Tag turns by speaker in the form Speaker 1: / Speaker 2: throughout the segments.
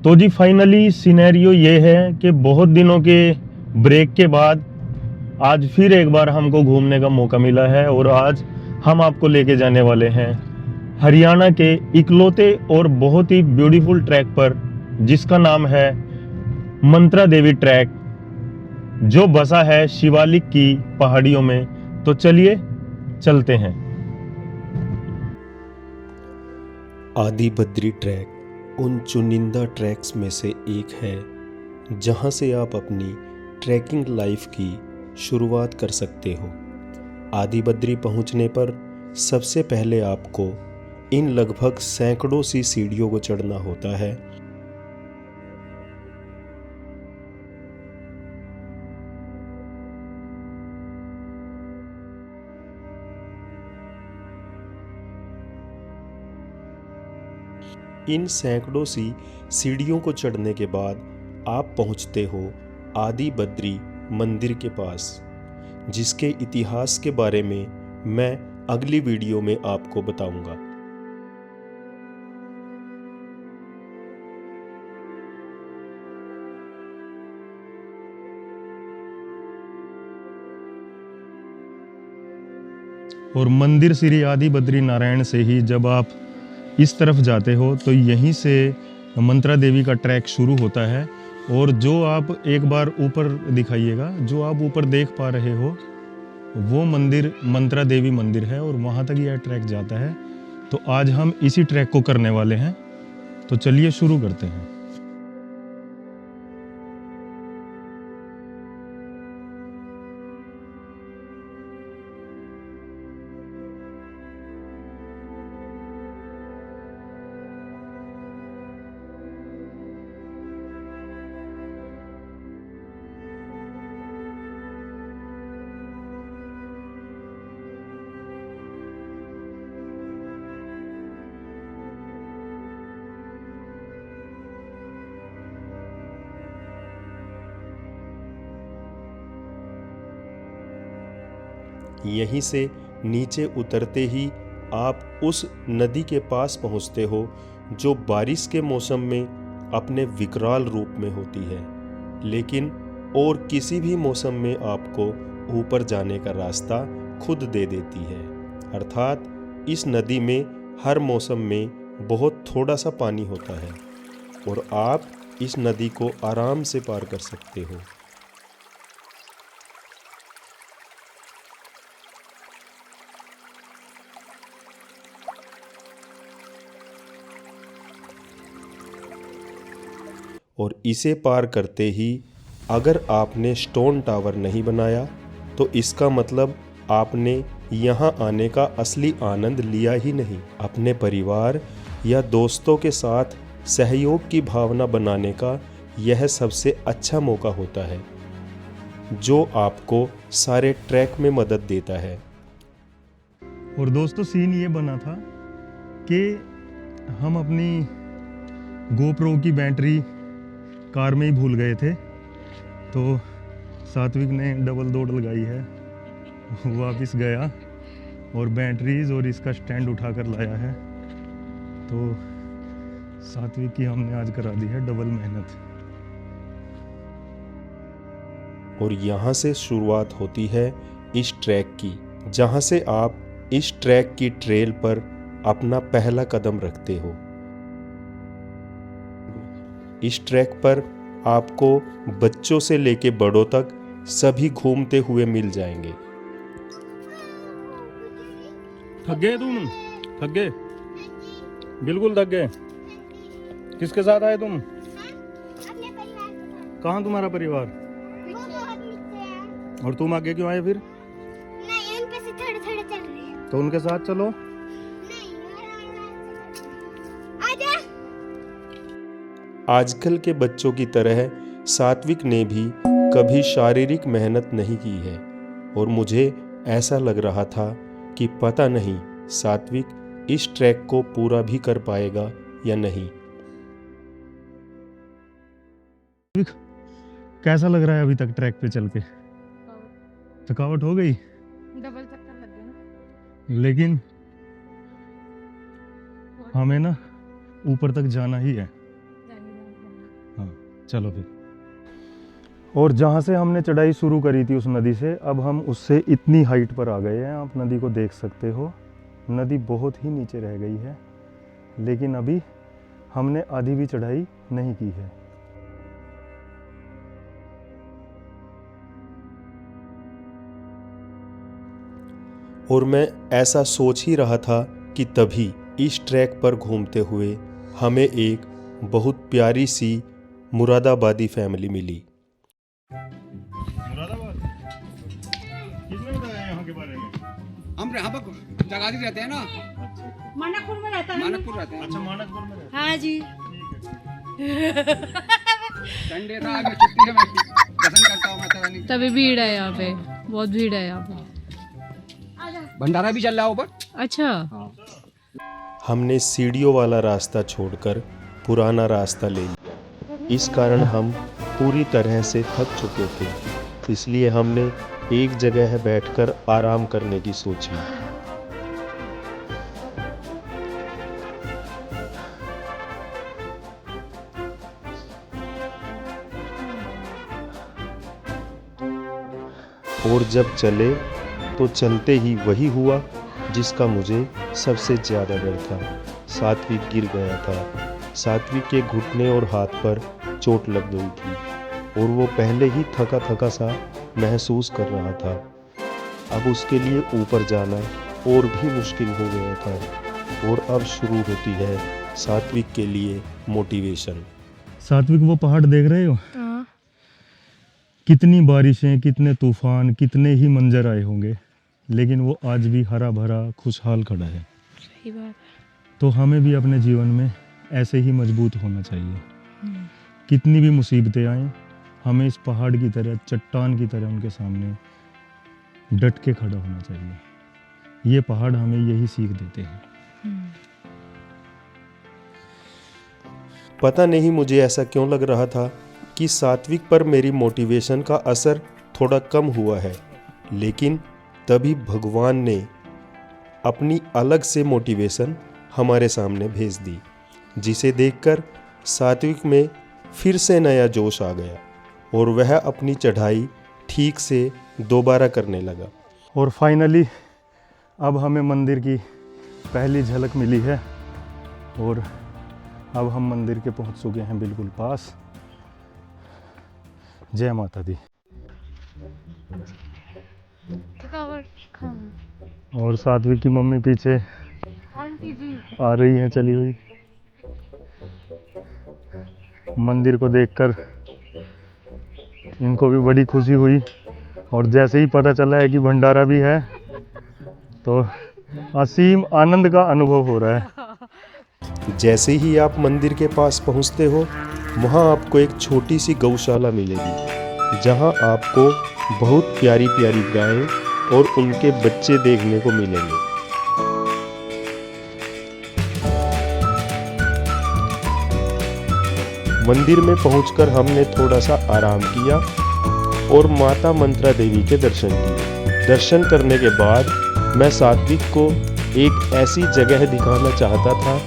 Speaker 1: तो जी finally scenario ये है कि बहुत दिनों के ब्रेक के बाद आज फिर एक बार हमको घूमने का मौका मिला है और आज हम आपको लेके जाने वाले हैं हरियाणा के इकलौते और बहुत ही ब्यूटीफुल ट्रैक पर, जिसका नाम है मंत्रा देवी ट्रैक, जो बसा है शिवालिक की पहाड़ियों में। तो चलिए चलते हैं।
Speaker 2: आदि बद्री ट्रैक उन चुनिंदा ट्रैक्स में से एक है जहां से आप अपनी ट्रैकिंग लाइफ की शुरुआत कर सकते हो। आदि बद्री पहुंचने पर सबसे पहले आपको इन लगभग सैकड़ों सी सीढ़ियों को चढ़ना होता है। इन सैकड़ों सी सीढ़ियों को चढ़ने के बाद आप पहुंचते हो आदि बद्री मंदिर के पास, जिसके इतिहास के बारे में मैं अगली वीडियो में आपको बताऊंगा।
Speaker 1: और मंदिर श्री आदि बद्री नारायण से ही जब आप इस तरफ जाते हो तो यहीं से मंत्रा देवी का ट्रैक शुरू होता है। और जो आप एक बार ऊपर दिखाइएगा, जो आप ऊपर देख पा रहे हो, वो मंदिर मंत्रा देवी मंदिर है और वहाँ तक यह ट्रैक जाता है। तो आज हम इसी ट्रैक को करने वाले हैं। तो चलिए शुरू करते हैं।
Speaker 2: यहीं से नीचे उतरते ही आप उस नदी के पास पहुंचते हो जो बारिश के मौसम में अपने विकराल रूप में होती है, लेकिन और किसी भी मौसम में आपको ऊपर जाने का रास्ता खुद दे देती है। अर्थात इस नदी में हर मौसम में बहुत थोड़ा सा पानी होता है और आप इस नदी को आराम से पार कर सकते हो। और इसे पार करते ही अगर आपने स्टोन टावर नहीं बनाया तो इसका मतलब आपने यहाँ आने का असली आनंद लिया ही नहीं। अपने परिवार या दोस्तों के साथ सहयोग की भावना बनाने का यह सबसे अच्छा मौका होता है, जो आपको सारे ट्रैक में मदद देता है।
Speaker 1: और दोस्तों सीन ये बना था कि हम अपनी गोप्रो की बैटरी कार में ही भूल गए थे। तो सात्विक ने डबल दौड़ लगाई है, वापस गया और बैटरीज और इसका स्टैंड उठा कर लाया है। तो सात्विक की हमने आज करा दी है डबल मेहनत।
Speaker 2: और यहाँ से शुरुआत होती है इस ट्रैक की, जहाँ से आप इस ट्रैक की ट्रेल पर अपना पहला कदम रखते हो। इस ट्रैक पर आपको बच्चों से लेके बड़ों तक सभी घूमते हुए मिल जाएंगे।
Speaker 1: थक गए तुम? थक गए? बिल्कुल थक गए। किसके साथ आए तुम?
Speaker 3: अपने परिवार के साथ।
Speaker 1: कहाँ तुम्हारा परिवार?
Speaker 3: वो बहुत नीचे है।
Speaker 1: और तुम आगे क्यों आए फिर?
Speaker 3: नहीं, उन पे से थोड़े थोड़े चल रहे हैं।
Speaker 1: तो उनके साथ चलो।
Speaker 3: नहीं, आजा।
Speaker 2: आजकल के बच्चों की तरह सात्विक ने भी कभी शारीरिक मेहनत नहीं की है और मुझे ऐसा लग रहा था कि पता नहीं सात्विक इस ट्रैक को पूरा भी कर पाएगा या नहीं।
Speaker 1: कैसा लग रहा है अभी तक ट्रैक पे चल के? थकावट हो गई?
Speaker 3: डबल चक्कर लग गए ना।
Speaker 1: लेकिन हमें ना ऊपर तक जाना ही है। चलो फिर। और जहाँ से हमने चढ़ाई शुरू करी थी उस नदी से, अब हम उससे इतनी हाइट पर आ गए हैं, आप नदी को देख सकते हो। नदी बहुत ही नीचे रह गई है, लेकिन अभी हमने आधी भी चढ़ाई नहीं की है।
Speaker 2: और मैं ऐसा सोच ही रहा था कि तभी इस ट्रैक पर घूमते हुए हमें एक बहुत प्यारी सी मुरादाबादी फैमिली मिली।
Speaker 1: मुरादाबाद किसने बताया यहाँ के बारे में?
Speaker 4: हम यहाँ पर जगाधरी रहते हैं ना,
Speaker 3: मानकपुर में रहता है।
Speaker 4: मानकपुर रहते हैं।
Speaker 1: अच्छा, मानकपुर में रहते
Speaker 3: हाँ जी।
Speaker 4: संडे था, आज छुट्टी है, मैं दर्शन करता हूँ माता रानी।
Speaker 5: तभी भीड़ है यहाँ पे, बहुत भीड़ है यहाँ पे।
Speaker 4: भंडारा भी चल रहा है ऊपर।
Speaker 5: अच्छा,
Speaker 2: हमने सीढ़ियों वाला रास्ता छोड़कर पुराना रास्ता ले लिया। इस कारण हम पूरी तरह से थक चुके थे, इसलिए हमने एक जगह बैठकर आराम करने की सोची। और जब चले तो चलते ही वही हुआ जिसका मुझे सबसे ज़्यादा डर था। सात्विक गिर गया था। सात्विक के घुटने और हाथ पर चोट लग गई थी और वो पहले ही थका थका सा महसूस कर रहा था। अब उसके लिए ऊपर जाना और भी मुश्किल हो गया था। और अब शुरू होती है सात्विक के लिए मोटिवेशन।
Speaker 1: सात्विक, वो पहाड़ देख रहे हो? कितनी बारिशें, कितने तूफान, कितने ही मंजर आए होंगे, लेकिन वो आज भी हरा भरा खुशहाल खड़ा है।
Speaker 5: सही बात है।
Speaker 1: तो हमें भी अपने जीवन में ऐसे ही मजबूत होना चाहिए। कितनी भी मुसीबतें आएं, हमें इस पहाड़ की तरह, चट्टान की तरह उनके सामने डट के खड़ा होना चाहिए। ये पहाड़ हमें यही सीख देते हैं।
Speaker 2: पता नहीं मुझे ऐसा क्यों लग रहा था कि सात्विक पर मेरी मोटिवेशन का असर थोड़ा कम हुआ है, लेकिन तभी भगवान ने अपनी अलग से मोटिवेशन हमारे सामने भेज दी, जिसे देखकर सात्विक में फिर से नया जोश आ गया और वह अपनी चढ़ाई ठीक से दोबारा करने लगा।
Speaker 1: और फाइनली अब हमें मंदिर की पहली झलक मिली है और अब हम मंदिर के पहुंच चुके हैं बिल्कुल पास। जय माता दी। और सात्विक की मम्मी पीछे आ रही है चली हुई। मंदिर को देखकर इनको भी बड़ी खुशी हुई और जैसे ही पता चला है कि भंडारा भी है तो असीम आनंद का अनुभव हो रहा है।
Speaker 2: जैसे ही आप मंदिर के पास पहुंचते हो, वहां आपको एक छोटी सी गौशाला मिलेगी, जहां आपको बहुत प्यारी प्यारी गायें और उनके बच्चे देखने को मिलेंगे। मंदिर में पहुंचकर हमने थोड़ा सा आराम किया और माता मंत्रा देवी के दर्शन किए। दर्शन करने के बाद मैं सात्विक को एक ऐसी जगह दिखाना चाहता था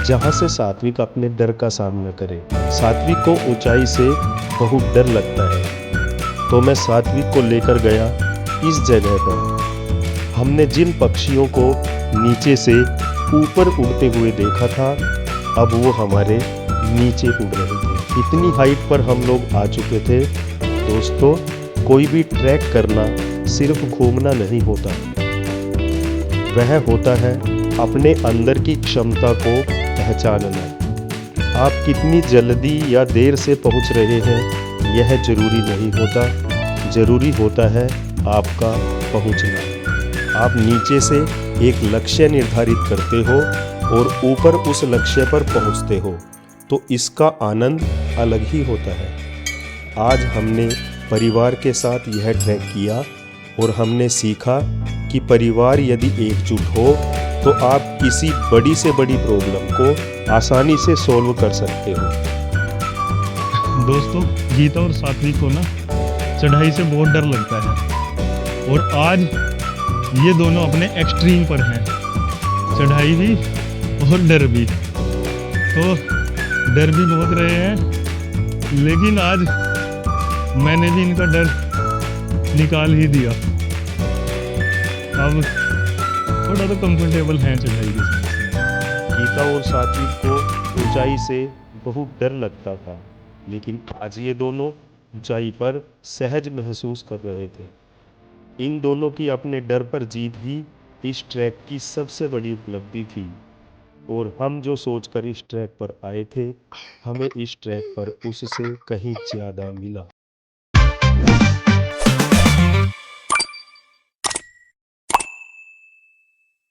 Speaker 2: जहां से सात्विक अपने डर का सामना करे। सात्विक को ऊंचाई से बहुत डर लगता है, तो मैं सात्विक को लेकर गया इस जगह पर। हमने जिन पक्षियों को नीचे से ऊपर उड़ते हुए देखा था, अब वो हमारे नीचे उड़ रहे थे। इतनी हाइट पर हम लोग आ चुके थे। दोस्तों, कोई भी ट्रैक करना सिर्फ घूमना नहीं होता, वह होता है अपने अंदर की क्षमता को पहचानना। आप कितनी जल्दी या देर से पहुंच रहे हैं यह जरूरी नहीं होता, जरूरी होता है आपका पहुंचना। आप नीचे से एक लक्ष्य निर्धारित करते हो और ऊपर उस लक्ष्य पर पहुंचते हो, तो इसका आनंद अलग ही होता है। आज हमने परिवार के साथ यह ट्रैक किया और हमने सीखा कि परिवार यदि एकजुट हो तो आप किसी बड़ी से बड़ी प्रॉब्लम को आसानी से सॉल्व कर सकते हो।
Speaker 1: दोस्तों, गीता और सात्विक को ना चढ़ाई से बहुत डर लगता है और आज ये दोनों अपने एक्सट्रीम पर हैं, चढ़ाई भी और डर भी। तो डर भी बहुत रहे हैं लेकिन आज मैंने भी इनका डर निकाल ही दिया। अब थोड़ा तो कंफर्टेबल हैं चढ़ाई के साथ।
Speaker 2: गीता और सात्विक को ऊंचाई से बहुत डर लगता था, लेकिन आज ये दोनों ऊंचाई पर सहज महसूस कर रहे थे। इन दोनों की अपने डर पर जीत ही इस ट्रैक की सबसे बड़ी उपलब्धि थी, और हम जो सोचकर इस ट्रैक पर आए थे, हमें इस ट्रैक पर उससे कहीं ज़्यादा मिला।